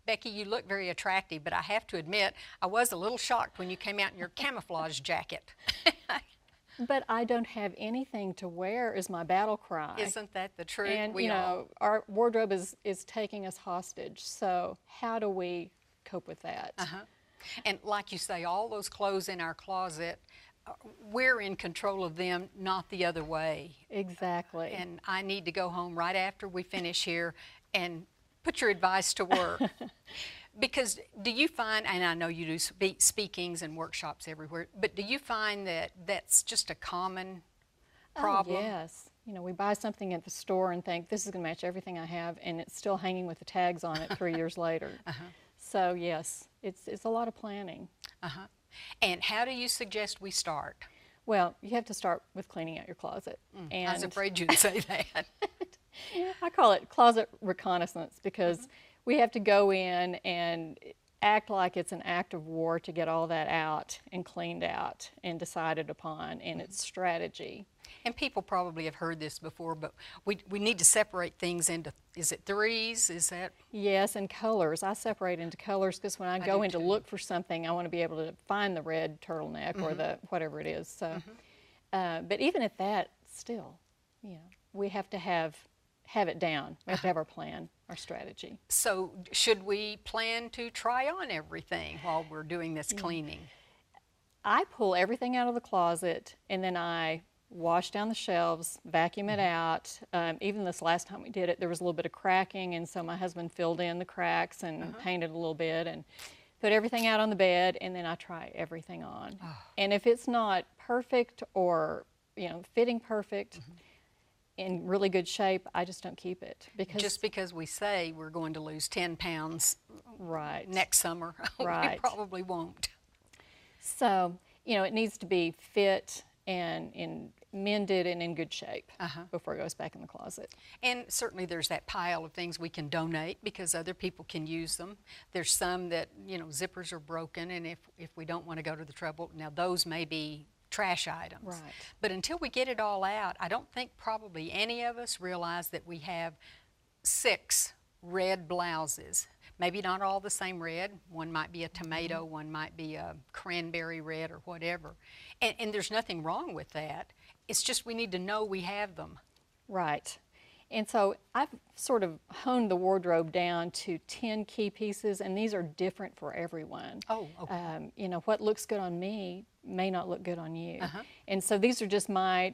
Becky, you look very attractive, but I have to admit, I was a little shocked when you came out in your camouflage jacket. But I don't have anything to wear is my battle cry. Isn't that the truth? And, you know, our wardrobe is taking us hostage. So how do we cope with that? And like you say, all those clothes in our closet, we're in control of them, not the other way. Exactly. And I need to go home right after we finish here and put your advice to work. Because do you find, and I know you do speakings and workshops everywhere, but do you find that that's just a common problem? Oh, yes. You know, we buy something at the store and think this is going to match everything I have, and it's still hanging with the tags on it 3 years later. So yes, it's a lot of planning. And how do you suggest we start? Well, you have to start with cleaning out your closet. And I was afraid you'd say that. I call it closet reconnaissance because we have to go in and act like it's an act of war to get all that out and cleaned out and decided upon, and it's strategy. And people probably have heard this before, but we need to separate things into, is it threes? Is that? Yes, and colors. I separate into colors because when I go in to look for something, I want to be able to find the red turtleneck or the whatever it is. So, but even at that, still, you know, we have to have it down. We have to have our plan, our strategy. So should we plan to try on everything while we're doing this cleaning? I pull everything out of the closet and then I wash down the shelves, vacuum it out. Even this last time we did it, there was a little bit of cracking, and so my husband filled in the cracks and painted a little bit and put everything out on the bed, and then I try everything on. And if it's not perfect or, you know, fitting perfect, in really good shape, I just don't keep it. Because just because we say we're going to lose 10 pounds next summer, we probably won't. So, you know, it needs to be fit and mended and in good shape before it goes back in the closet. And certainly there's that pile of things we can donate because other people can use them. There's some that, you know, zippers are broken, and if we don't want to go to the trouble, now those may be trash items. But until we get it all out, I don't think probably any of us realize that we have 6 red blouses. Maybe not all the same red. One might be a tomato, one might be a cranberry red or whatever. And there's nothing wrong with that. It's just we need to know we have them. Right. And so I've sort of honed the wardrobe down to 10 key pieces, and these are different for everyone. Oh, okay. You know, what looks good on me may not look good on you. And so these are just my,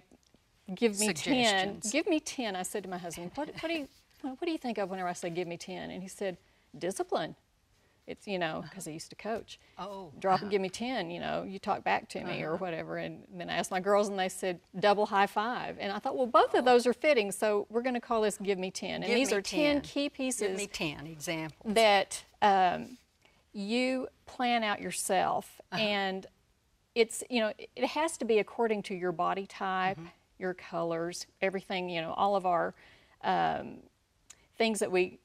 give me 10. Give me 10, I said to my husband. What do you think of whenever I say give me 10? And he said, discipline. It's, you know, because I used to coach. Drop and give me 10, you know, you talk back to me or whatever. And then I asked my girls and they said double high five. And I thought, well, both of those are fitting, so we're going to call this give me 10. And these are 10 key pieces. Give me 10 examples. That you plan out yourself. And it's, you know, it has to be according to your body type, your colors, everything, you know, all of our things that we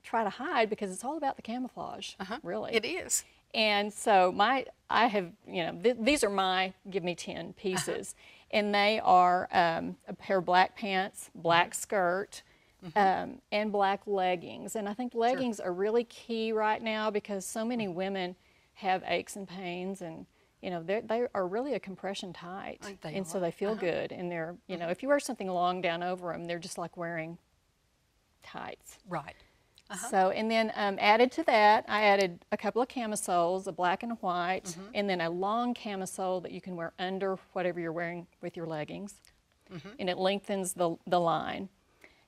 try to hide, because it's all about the camouflage, really. It is. And so I have, you know, these are my give me 10 pieces. And they are a pair of black pants, black skirt, and black leggings. And I think leggings are really key right now because so many women have aches and pains, and you know, they are really a compression tight. And so they feel good. And they're, you know, if you wear something long down over them, they're just like wearing tights. Right. So, and then added to that, I added a couple of camisoles, a black and a white, and then a long camisole that you can wear under whatever you're wearing with your leggings, and it lengthens the line.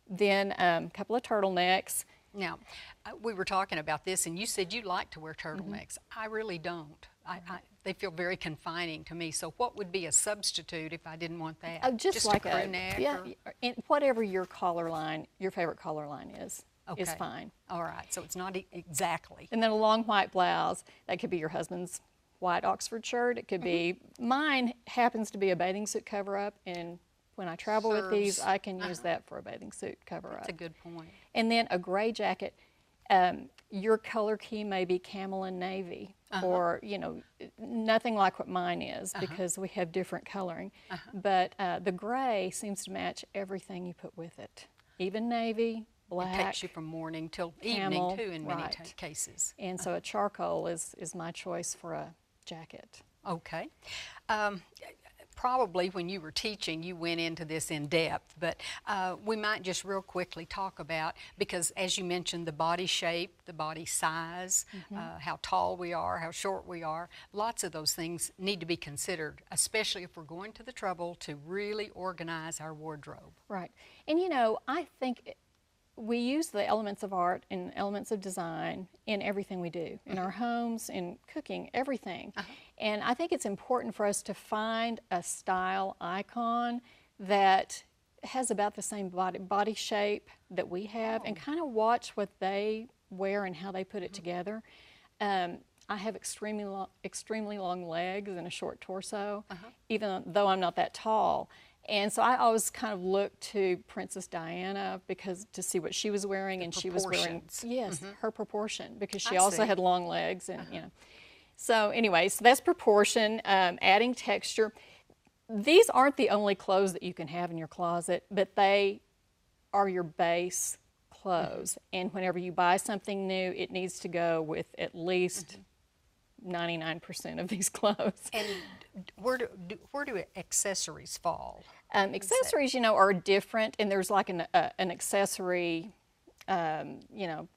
Then a couple of turtlenecks. Now, we were talking about this, and you said you like to wear turtlenecks. I really don't. They feel very confining to me. So what would be a substitute if I didn't want that? Just like a crew neck? Yeah, whatever your collar line, your favorite collar line is fine. All right, so it's not exactly. And then a long white blouse. That could be your husband's white Oxford shirt. It could be, mine happens to be a bathing suit cover-up, and when I travel with these, I can use that for a bathing suit cover-up. That's a good point. And then a gray jacket. Your color key may be camel and navy, or, you know, nothing like what mine is, because we have different coloring. But the gray seems to match everything you put with it. Even navy, black. It takes you from morning till camel, evening too in many right. cases. And so a charcoal is my choice for a jacket. Okay. Probably when you were teaching, you went into this in depth, but we might just real quickly talk about, because as you mentioned, the body shape, the body size, how tall we are, how short we are, lots of those things need to be considered, especially if we're going to the trouble to really organize our wardrobe. Right. And you know, I think we use the elements of art and elements of design in everything we do, in our homes, in cooking, everything. And I think it's important for us to find a style icon that has about the same body shape that we have, and kind of watch what they wear and how they put it together. I have extremely long legs and a short torso, even though I'm not that tall. And so I always kind of looked to Princess Diana to see what she was wearing, and she was wearing her proportion, because she also had long legs, and you know. So anyway, so that's proportion, adding texture. These aren't the only clothes that you can have in your closet, but they are your base clothes. And whenever you buy something new, it needs to go with at least 99% of these clothes. And where do accessories fall? Accessories, you know, are different, and there's like an accessory, you know,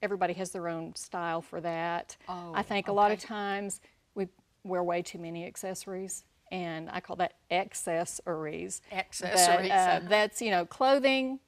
everybody has their own style for that. I think a lot of times we wear way too many accessories, and I call that accessories. Accessories. But, that's, you know, clothing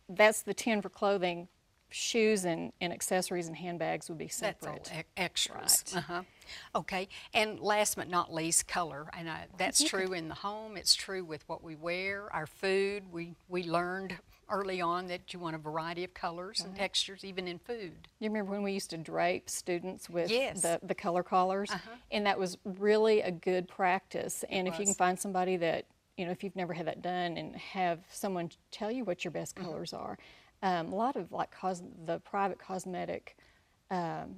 that's the 10 for clothing. Shoes and accessories and handbags would be separate. That's all extras. Right. Okay, and last but not least, color. And that's true in the home. It's true with what we wear, our food. We learned early on that you want a variety of colors and textures, even in food. You remember when we used to drape students with the color collars? And that was really a good practice. And if you can find somebody that, you know, if you've never had that done, and have someone tell you what your best colors are. A lot of like the private cosmetic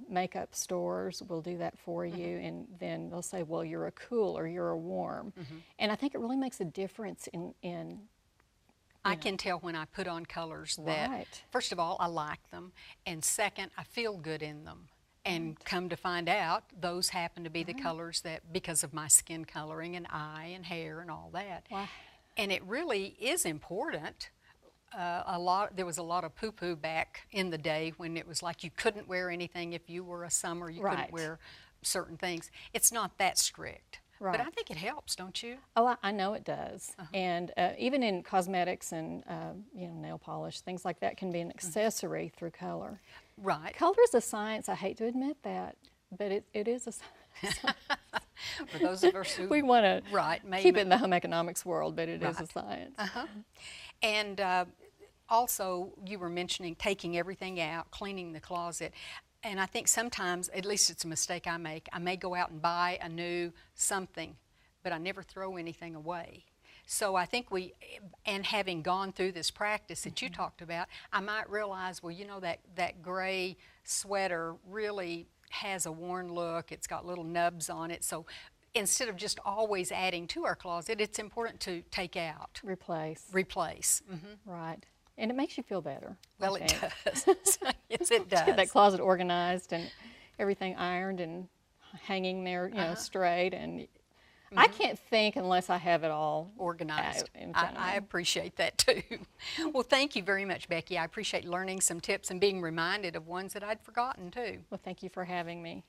makeup stores will do that for you, and then they'll say, well, you're a cool or you're a warm. And I think it really makes a difference in I can tell when I put on colors that, first of all, I like them, and second, I feel good in them. And come to find out, those happen to be the colors that, because of my skin coloring and eye and hair and all that. And it really is important. There was a lot of poo-poo back in the day when it was like you couldn't wear anything if you were a summer, you couldn't wear certain things. It's not that strict. But I think it helps, don't you? Oh, I know it does. And even in cosmetics and you know, nail polish, things like that can be an accessory through color. Color is a science. I hate to admit that, but it is a science. For those of us who we want to keep it in the home economics world, but it is a science. And also, you were mentioning taking everything out, cleaning the closet. And I think sometimes, at least it's a mistake I make, I may go out and buy a new something, but I never throw anything away. So I think and having gone through this practice that you talked about, I might realize, well, you know, that gray sweater really has a worn look. It's got little nubs on it. So instead of just always adding to our closet, it's important to take out. Replace. Right. And it makes you feel better. Well, it does. Yes, it does. Get that closet organized and everything ironed and hanging there, you know, straight. And I can't think unless I have it all organized. I appreciate that too. Well, thank you very much, Becky. I appreciate learning some tips and being reminded of ones that I'd forgotten too. Well, thank you for having me.